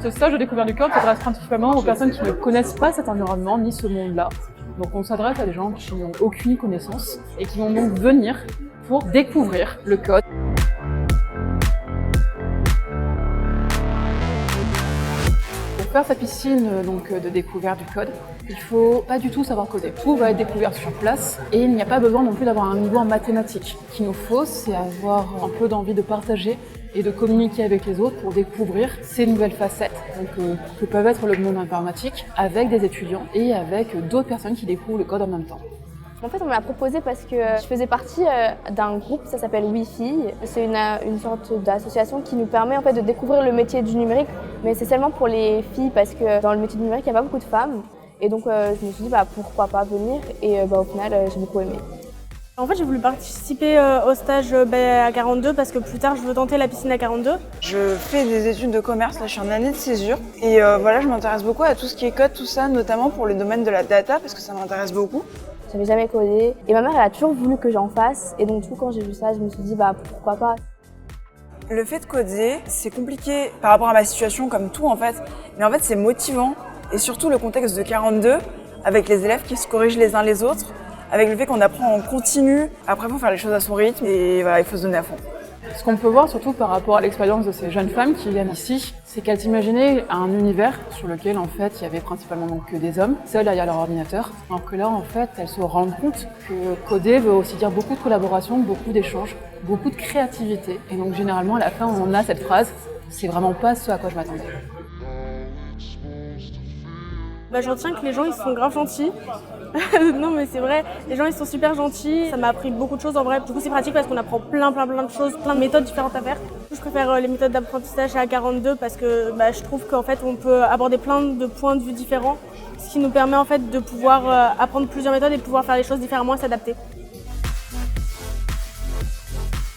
Ce stage de découverte du code s'adresse principalement aux personnes qui ne connaissent pas cet environnement ni ce monde-là. Donc on s'adresse à des gens qui n'ont aucune connaissance et qui vont donc venir pour découvrir le code. Pour faire sa piscine de découverte du code, il ne faut pas du tout savoir coder. Tout va être découvert sur place et il n'y a pas besoin non plus d'avoir un niveau en mathématiques. Ce qu'il nous faut, c'est avoir un peu d'envie de partager et de communiquer avec les autres pour découvrir ces nouvelles facettes que peuvent être le monde informatique avec des étudiants et avec d'autres personnes qui découvrent le code en même temps. En fait, on me l'a proposé parce que je faisais partie d'un groupe, ça s'appelle Wi-Fi. C'est une sorte d'association qui nous permet en fait de découvrir le métier du numérique, mais c'est seulement pour les filles parce que dans le métier du numérique, il n'y a pas beaucoup de femmes. Et donc, je me suis dit pourquoi pas venir et au final, j'ai beaucoup aimé. En fait, j'ai voulu participer au stage à 42 parce que plus tard, je veux tenter la piscine à 42. Je fais des études de commerce, là je suis en année de césure et voilà, je m'intéresse beaucoup à tout ce qui est code, tout ça, notamment pour le domaine de la data parce que ça m'intéresse beaucoup. J'avais jamais codé et ma mère, elle a toujours voulu que j'en fasse et donc du coup, quand j'ai vu ça, je me suis dit pourquoi pas. Le fait de coder, c'est compliqué par rapport à ma situation comme tout en fait, mais en fait c'est motivant et surtout le contexte de 42 avec les élèves qui se corrigent les uns les autres, avec le fait qu'on apprend en continu, après il faut faire les choses à son rythme et voilà, il faut se donner à fond. Ce qu'on peut voir surtout par rapport à l'expérience de ces jeunes femmes qui viennent ici, c'est qu'elles imaginaient un univers sur lequel en fait il y avait principalement donc que des hommes, seuls derrière leur ordinateur. Alors que là en fait elles se rendent compte que coder veut aussi dire beaucoup de collaboration, beaucoup d'échanges, beaucoup de créativité. Et donc généralement à la fin on a cette phrase, c'est vraiment pas ce à quoi je m'attendais. Je retiens que les gens ils sont grave gentils. Non mais c'est vrai, les gens ils sont super gentils, ça m'a appris beaucoup de choses en vrai. Du coup c'est pratique parce qu'on apprend plein de choses, plein de méthodes différentes à faire. Je préfère les méthodes d'apprentissage à 42 parce que je trouve qu'en fait on peut aborder plein de points de vue différents, ce qui nous permet en fait de pouvoir apprendre plusieurs méthodes et de pouvoir faire les choses différemment et s'adapter.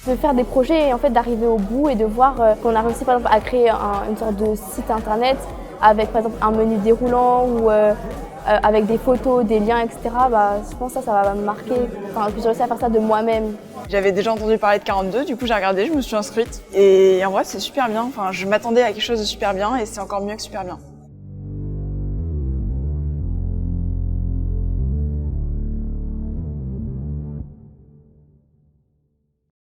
De faire des projets et en fait d'arriver au bout et de voir qu'on a réussi par exemple à créer une sorte de site internet avec par exemple un menu déroulant ou avec des photos, des liens, etc. Je pense que ça va me marquer, que j'ai réussi à faire ça de moi-même. J'avais déjà entendu parler de 42, du coup j'ai regardé, je me suis inscrite et en vrai c'est super bien, je m'attendais à quelque chose de super bien et c'est encore mieux que super bien.